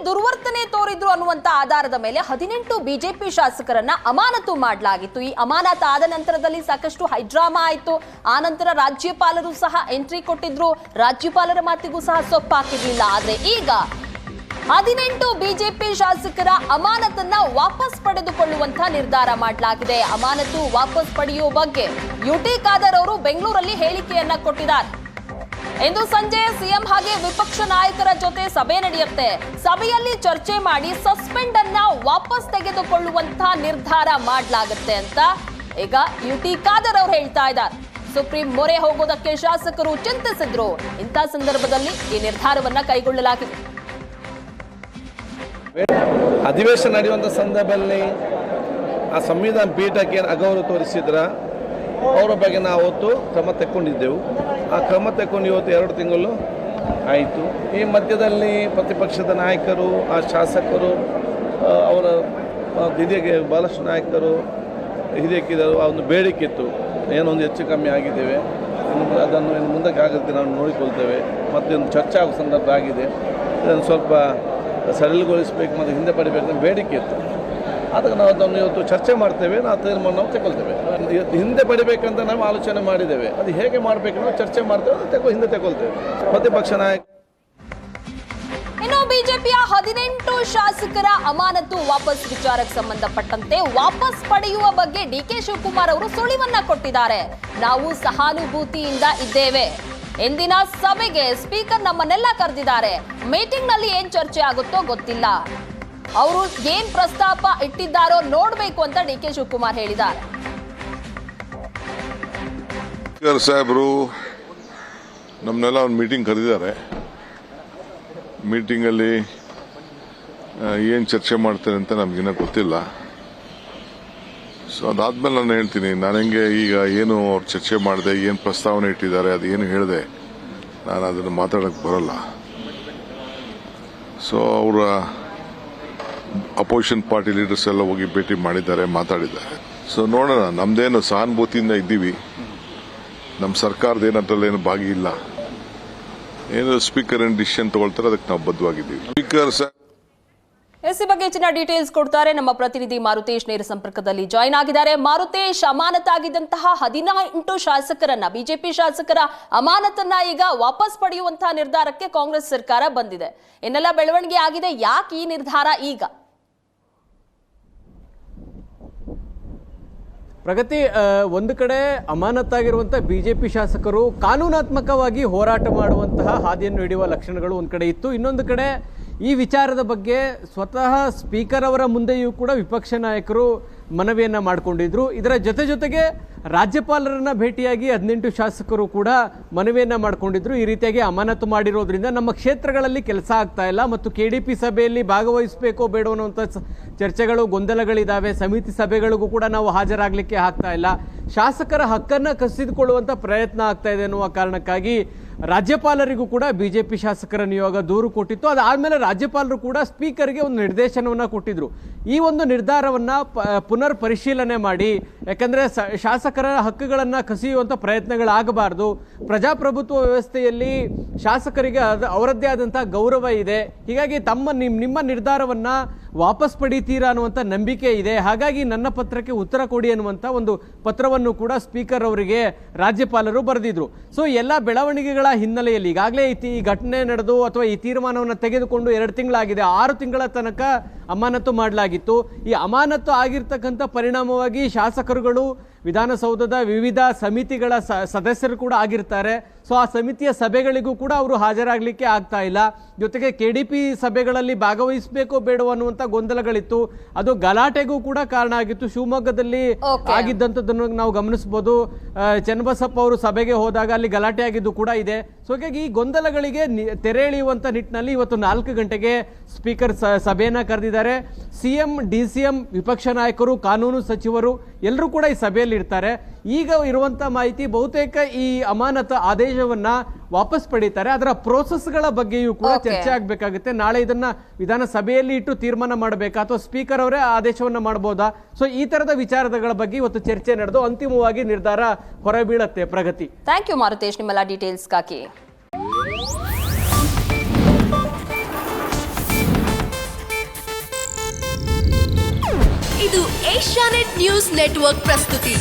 ದುರ್ವರ್ತನೆ ತೋರಿದ್ರು ಅನ್ನುವಂತ ಆಧಾರದ ಮೇಲೆ 18 ಬಿಜೆಪಿ ಶಾಸಕರನ್ನ ಅಮಾನತು ಮಾಡಲಾಗಿತ್ತು. ಈ ಅಮಾನತು ಆದ ನಂತರದಲ್ಲಿ ಸಾಕಷ್ಟು ಹೈಡ್ರಾಮಾ ಆಯಿತು. ಆ ನಂತರ ರಾಜ್ಯಪಾಲರು ಸಹ ಎಂಟ್ರಿ ಕೊಟ್ಟಿದ್ರು. ರಾಜ್ಯಪಾಲರ ಮಾತಿಗೂ ಸಹ ಸೊಪ್ಪಾಕಿರ್ಲಿಲ್ಲ. ಆದ್ರೆ ಈಗ 18 ಬಿಜೆಪಿ ಶಾಸಕರ ಅಮಾನತನ್ನ ವಾಪಸ್ ಪಡೆದುಕೊಳ್ಳುವಂತ ನಿರ್ಧಾರ ಮಾಡಲಾಗಿದೆ. ಅಮಾನತು ವಾಪಸ್ ಪಡೆಯುವ ಬಗ್ಗೆ ಯುಟಿ ಖಾದರ್ ಅವರು ಬೆಂಗಳೂರಲ್ಲಿ ಹೇಳಿಕೆಯನ್ನ ಕೊಟ್ಟಿದ್ದಾರೆ. ಇಂದು ಸಂಜೆ ಸಿಎಂ ಹಾಗೆ ವಿಪಕ್ಷ ನಾಯಕರ ಜೊತೆ ಸಭೆ ನಡೆಯುತ್ತೆ. ಸಭೆಯಲ್ಲಿ ಚರ್ಚೆ ಮಾಡಿ ಸಸ್ಪೆಂಡ್ ಅನ್ನ ವಾಪಸ್ ತೆಗೆದುಕೊಳ್ಳುವಂತ ನಿರ್ಧಾರ ಮಾಡಲಾಗುತ್ತೆ ಅಂತ ಈಗ ಯುಟಿ ಖಾದರ್ ಅವರು ಹೇಳ್ತಾ ಇದ್ದಾರೆ. ಸುಪ್ರೀಂ ಮೊರೆ ಹೋಗೋದಕ್ಕೆ ಶಾಸಕರು ಚಿಂತಿಸಿದ್ರು. ಇಂಥ ಸಂದರ್ಭದಲ್ಲಿ ಈ ನಿರ್ಧಾರವನ್ನ ಕೈಗೊಳ್ಳಲಾಗಿದೆ. ಅಧಿವೇಶನ ನಡೆಯುವಂಥ ಸಂದರ್ಭದಲ್ಲಿ ಆ ಸಂವಿಧಾನ ಪೀಠಕ್ಕೆ ಅಗೌರವ ತೋರಿಸಿದ್ರ ಅವರ ಬಗ್ಗೆ ನಾವು ಅವತ್ತು ಕ್ರಮ ತಗೊಂಡಿದ್ದೆವು. ಆ ಕ್ರಮ ತಗೊಂಡು ಇವತ್ತು 2 ತಿಂಗಳು ಆಯಿತು. ಈ ಮಧ್ಯದಲ್ಲಿ ಪ್ರತಿಪಕ್ಷದ ನಾಯಕರು, ಆ ಶಾಸಕರು, ಅವರ ಹಿರಿಯ ಭಾಳಷ್ಟು ನಾಯಕರು ಹಿರಿಯಕ್ಕಿದ್ದರು. ಆ ಒಂದು ಬೇಡಿಕೆ ಇತ್ತು, ಏನೊಂದು ಹೆಚ್ಚು ಕಮ್ಮಿ ಆಗಿದ್ದೇವೆ, ಅದನ್ನು ಇನ್ನು ಮುಂದಕ್ಕೆ ಆಗುತ್ತೆ ನಾವು ನೋಡಿಕೊಳ್ತೇವೆ, ಮತ್ತು ಒಂದು ಚರ್ಚೆ ಆಗೋ ಸಂದರ್ಭ ಆಗಿದೆ, ಇದನ್ನು ಸ್ವಲ್ಪ ಸರಳಗೊಳಿಸಬೇಕು ಮತ್ತು ಹಿಂದೆ ಪಡಿಬೇಕು ಬೇಡಿಕೆ ಇತ್ತು. ಅದಕ್ಕೆ ನಾವು ಅದನ್ನು ಇವತ್ತು ಚರ್ಚೆ ಮಾಡ್ತೇವೆ, ನಾವು ತೀರ್ಮಾನ ನಾವು ತಗೊಳ್ತೇವೆ. ಹಿಂದೆ ಪಡಿಬೇಕಂತ ನಾವು ಆಲೋಚನೆ ಮಾಡಿದ್ದೇವೆ. ಅದು ಹೇಗೆ ಮಾಡಬೇಕು ನಾವು ಚರ್ಚೆ ಮಾಡ್ತೇವೆ, ಅದು ಹಿಂದೆ ತಗೊಳ್ತೇವೆ. ಪ್ರತಿಪಕ್ಷ ನಾಯಕ ಇನ್ನು ಬಿಜೆಪಿಯ 18 ಶಾಸಕರ ಅಮಾನತು ವಾಪಸ್ ವಿಚಾರಕ್ಕೆ ಸಂಬಂಧಪಟ್ಟಂತೆ ವಾಪಸ್ ಪಡೆಯುವ ಬಗ್ಗೆ ಡಿಕೆ ಶಿವಕುಮಾರ್ ಅವರು ಸುಳಿವನ್ನ ಕೊಟ್ಟಿದ್ದಾರೆ. ನಾವು ಸಹಾನುಭೂತಿಯಿಂದ ಇದ್ದೇವೆ. ಎಂದಿನ ಸಭೆಗೆ ಸ್ಪೀಕರ್ ನಮ್ಮನ್ನೆಲ್ಲ ಕರೆದಿದ್ದಾರೆ. ಮೀಟಿಂಗ್ ನಲ್ಲಿ ಏನ್ ಚರ್ಚೆ ಆಗುತ್ತೋ ಗೊತ್ತಿಲ್ಲ. ಅವರು ಏನ್ ಪ್ರಸ್ತಾಪ ಇಟ್ಟಿದ್ದಾರೋ ನೋಡ್ಬೇಕು ಅಂತ ಡಿಕೆ ಶಿವಕುಮಾರ್ ಹೇಳಿದ್ದಾರೆ. ಸ್ಪೀಕರ್ ಸಾಹೇಬರು ನಮ್ಮನ್ನೆಲ್ಲ ಒಂದು ಮೀಟಿಂಗ್ ಕರೆದಿದ್ದಾರೆ. ಮೀಟಿಂಗಲ್ಲಿ ಏನು ಚರ್ಚೆ ಮಾಡ್ತಾರೆ ಅಂತ ನಮಗಿನ್ನ ಗೊತ್ತಿಲ್ಲ. ಸೊ ಅದಾದ್ಮೇಲೆ ನಾನು ಹೇಳ್ತೀನಿ. ನಾನು ಹೆಂಗೆ ಈಗ ಏನು ಅವ್ರು ಚರ್ಚೆ ಮಾಡಿದೆ, ಏನು ಪ್ರಸ್ತಾವನೆ ಇಟ್ಟಿದ್ದಾರೆ, ಅದು ಏನು ಹೇಳಿದೆ, ನಾನು ಅದನ್ನು ಮಾತಾಡೋಕ್ಕೆ ಬರಲ್ಲ. ಸೊ ಅವರ ಅಪೋಸಿಷನ್ ಪಾರ್ಟಿ ಲೀಡರ್ಸ್ ಎಲ್ಲ ಹೋಗಿ ಭೇಟಿ ಮಾಡಿದ್ದಾರೆ, ಮಾತಾಡಿದ್ದಾರೆ. ಸೊ ನೋಡೋಣ. ನಮ್ದೇನು ಸಹಾನುಭೂತಿಯಿಂದ ಇದ್ದೀವಿ. ನಮ್ಮ ಸರ್ಕಾರದ ಏನಂತೇನು ಭಾಗಿ ಇಲ್ಲ. ಏನು ಸ್ಪೀಕರ್ ಏನು ಡಿಸಿಷನ್ ತಗೊಳ್ತಾರೆ ಅದಕ್ಕೆ ನಾವು ಬದ್ಧವಾಗಿದ್ದೀವಿ. ಸ್ಪೀಕರ್ ಈ ಬಗ್ಗೆ ಹೆಚ್ಚಿನ ಡೀಟೇಲ್ಸ್ ಕೊಡ್ತಾರೆ ನಮ್ಮ ಪ್ರತಿನಿಧಿ ಮಾರುತೇಶ್. ನೇರ ಸಂಪರ್ಕದಲ್ಲಿ ಜಾಯಿನ್ ಆಗಿದ್ದಾರೆ. ಮಾರುತೇಶ್, ಅಮಾನತಾಗಿದ್ದಂತಹ 18 ಶಾಸಕರನ್ನ, ಬಿಜೆಪಿ ಶಾಸಕರ ಅಮಾನತನ್ನ ಈಗ ವಾಪಸ್ ಪಡೆಯುವಂತಹ ನಿರ್ಧಾರಕ್ಕೆ ಕಾಂಗ್ರೆಸ್ ಸರ್ಕಾರ ಬಂದಿದೆ. ಇನ್ನೆಲ್ಲ ಬೆಳವಣಿಗೆ ಆಗಿದೆ. ಯಾಕೆ ಈ ನಿರ್ಧಾರ ಈಗ? ಪ್ರಗತಿ, ಒಂದು ಕಡೆ ಅಮಾನತಾಗಿರುವಂತಹ ಬಿಜೆಪಿ ಶಾಸಕರು ಕಾನೂನಾತ್ಮಕವಾಗಿ ಹೋರಾಟ ಮಾಡುವಂತಹ ಹಾದಿಯನ್ನು ಹಿಡಿಯುವ ಲಕ್ಷಣಗಳು ಒಂದು ಕಡೆ ಇತ್ತು. ಇನ್ನೊಂದು ಕಡೆ ಈ ವಿಚಾರದ ಬಗ್ಗೆ ಸ್ವತಃ ಸ್ಪೀಕರ್ ಅವರ ಮುಂದೆಯೂ ಕೂಡ ವಿಪಕ್ಷ ನಾಯಕರು ಮನವಿಯನ್ನ ಮಾಡಿಕೊಂಡಿದ್ರು. ಇದರ ಜೊತೆಗೆ ರಾಜ್ಯಪಾಲರನ್ನ ಭೇಟಿಯಾಗಿ 18 ಶಾಸಕರು ಕೂಡ ಮನವಿಯನ್ನ ಮಾಡಿಕೊಂಡಿದ್ರು. ಈ ರೀತಿಯಾಗಿ ಅಮಾನತು ಮಾಡಿರೋದ್ರಿಂದ ನಮ್ಮ ಕ್ಷೇತ್ರಗಳಲ್ಲಿ ಕೆಲಸ ಆಗ್ತಾ ಇಲ್ಲ ಮತ್ತು KDP ಸಭೆಯಲ್ಲಿ ಭಾಗವಹಿಸಬೇಕೋ ಬೇಡೋ ಅನ್ನುವಂಥ ಚರ್ಚೆಗಳು, ಗೊಂದಲಗಳಿದ್ದಾವೆ. ಸಮಿತಿ ಸಭೆಗಳಿಗೂ ಕೂಡ ನಾವು ಹಾಜರಾಗಲಿಕ್ಕೆ ಆಗ್ತಾ ಇಲ್ಲ. ಶಾಸಕರ ಹಕ್ಕನ್ನು ಕಸಿದುಕೊಳ್ಳುವಂಥ ಪ್ರಯತ್ನ ಆಗ್ತಾ ಇದೆ ಅನ್ನುವ ಕಾರಣಕ್ಕಾಗಿ ರಾಜ್ಯಪಾಲರಿಗೂ ಕೂಡ ಬಿಜೆಪಿ ಶಾಸಕರ ನಿಯೋಗ ದೂರು ಕೊಟ್ಟಿತ್ತು. ಅದಾದ್ಮೇಲೆ ರಾಜ್ಯಪಾಲರು ಕೂಡ ಸ್ಪೀಕರ್ಗೆ ಒಂದು ನಿರ್ದೇಶನವನ್ನ ಕೊಟ್ಟಿದ್ರು. ಈ ಒಂದು ನಿರ್ಧಾರವನ್ನ ಪುನರ್ ಪರಿಶೀಲನೆ ಮಾಡಿ, ಯಾಕಂದ್ರೆ ಶಾಸಕರ ಹಕ್ಕುಗಳನ್ನ ಕಸಿಯುವಂತ ಪ್ರಯತ್ನಗಳಾಗಬಾರದು. ಪ್ರಜಾಪ್ರಭುತ್ವ ವ್ಯವಸ್ಥೆಯಲ್ಲಿ ಶಾಸಕರಿಗೆ ಅವರದ್ದೇ ಆದಂತಹ ಗೌರವ ಇದೆ. ಹೀಗಾಗಿ ನಿಮ್ಮ ನಿರ್ಧಾರವನ್ನ ವಾಪಸ್ ಪಡಿತೀರಾ ಅನ್ನುವಂಥ ನಂಬಿಕೆ ಇದೆ. ಹಾಗಾಗಿ ನನ್ನ ಪತ್ರಕ್ಕೆ ಉತ್ತರ ಕೊಡಿ ಅನ್ನುವಂಥ ಒಂದು ಪತ್ರವನ್ನು ಕೂಡ ಸ್ಪೀಕರ್ ಅವರಿಗೆ ರಾಜ್ಯಪಾಲರು ಬರೆದಿದ್ರು. ಸೊ ಎಲ್ಲ ಬೆಳವಣಿಗೆಗಳ ಹಿನ್ನೆಲೆಯಲ್ಲಿ ಈಗಾಗಲೇ ಈ ಘಟನೆ ನಡೆದು ಅಥವಾ ಈ ತೀರ್ಮಾನವನ್ನು ತೆಗೆದುಕೊಂಡು 2 ತಿಂಗಳಾಗಿದೆ. 6 ತಿಂಗಳ ತನಕ ಅಮಾನತು ಮಾಡಲಾಗಿತ್ತು. ಈ ಅಮಾನತು ಆಗಿರ್ತಕ್ಕಂಥ ಪರಿಣಾಮವಾಗಿ ಶಾಸಕರುಗಳು ವಿಧಾನಸೌಧದ ವಿವಿಧ ಸಮಿತಿಗಳ ಸದಸ್ಯರು ಕೂಡ ಆಗಿರ್ತಾರೆ. ಸೊ ಆ ಸಮಿತಿಯ ಸಭೆಗಳಿಗೂ ಕೂಡ ಅವರು ಹಾಜರಾಗಲಿಕ್ಕೆ ಆಗ್ತಾ ಇಲ್ಲ. ಜೊತೆಗೆ KDP ಸಭೆಗಳಲ್ಲಿ ಭಾಗವಹಿಸಬೇಕೋ ಬೇಡೋ ಅನ್ನುವಂಥ ಗೊಂದಲಗಳಿತ್ತು. ಅದು ಗಲಾಟೆಗೂ ಕೂಡ ಕಾರಣ ಆಗಿತ್ತು. ಶಿವಮೊಗ್ಗದಲ್ಲಿ ಆಗಿದ್ದಂಥದ್ದನ್ನು ನಾವು ಗಮನಿಸಬಹುದು. ಚನ್ನಬಸಪ್ಪ ಅವರು ಸಭೆಗೆ ಹೋದಾಗ ಅಲ್ಲಿ ಗಲಾಟೆ ಆಗಿದ್ದು ಕೂಡ ಇದೆ. ಸೊ ಹೀಗಾಗಿ ಈ ಗೊಂದಲಗಳಿಗೆ ತೆರೆ ಎಳೆಯುವಂತ ನಿಟ್ಟಿನಲ್ಲಿ ಇವತ್ತು 4 ಗಂಟೆಗೆ ಸ್ಪೀಕರ್ ಸಭೆಯನ್ನ ಕರೆದಿದ್ದಾರೆ. CM, DCM, ವಿಪಕ್ಷ ನಾಯಕರು, ಕಾನೂನು ಸಚಿವರು ಎಲ್ಲರೂ ಕೂಡ ಈ ಸಭೆಯಲ್ಲಿ ಇರ್ತಾರೆ. ಈಗ ಇರುವಂತ ಮಾಹಿತಿ ಬಹುತೇಕ ಈ ಅಮಾನತ ಆದೇಶವನ್ನ ವಾಪಸ್ ಪಡೀತಾರೆ. ಅದರ ಪ್ರೋಸೆಸ್ಗಳ ಬಗ್ಗೆಯೂ ಕೂಡ ಚರ್ಚೆ ಆಗಬೇಕಾಗುತ್ತೆ. ನಾಳೆ ಇದನ್ನ ವಿಧಾನಸಭೆಯಲ್ಲಿ ಇಟ್ಟು ತೀರ್ಮಾನ ಮಾಡಬೇಕಾ ಅಥವಾ ಸ್ಪೀಕರ್ ಅವರೇ ಆದೇಶವನ್ನ ಮಾಡಬಹುದಾ? ಸೊ ಈ ತರದ ವಿಚಾರಗಳ ಬಗ್ಗೆ ಇವತ್ತು ಚರ್ಚೆ ನಡೆದು ಅಂತಿಮವಾಗಿ ನಿರ್ಧಾರ ಹೊರಬೀಳತ್ತೆ. ಪ್ರಗತಿ, ಥ್ಯಾಂಕ್ ಯು ಮಾರುತೇಶ್ ನಿಮ್ಮೆಲ್ಲ ಡೀಟೇಲ್ಸ್ಗಾಗಿ. ಇದು ಏಷ್ಯಾನೆಟ್ ನ್ಯೂಸ್ ನೆಟ್ವರ್ಕ್ ಪ್ರಸ್ತುತಿ.